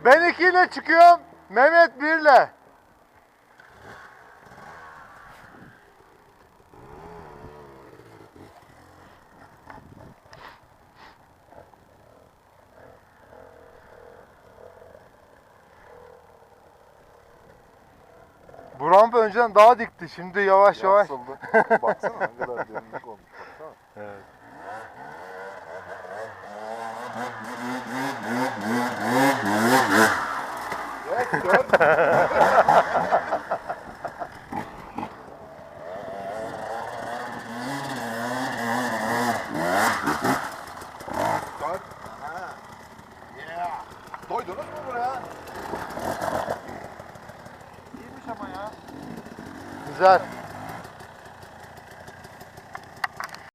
Ben 2 ile çıkıyorum. Mehmet 1 ile. Bu rampa önceden daha dikti. Şimdi yavaş yavaş. Yansıldı. Baksana ne kadar derinlik olmuş. Baksana. Evet. Yes, dön. Dön. Aha. Yeah. Doydunuz mu buraya? İyiymiş ama ya. Güzel.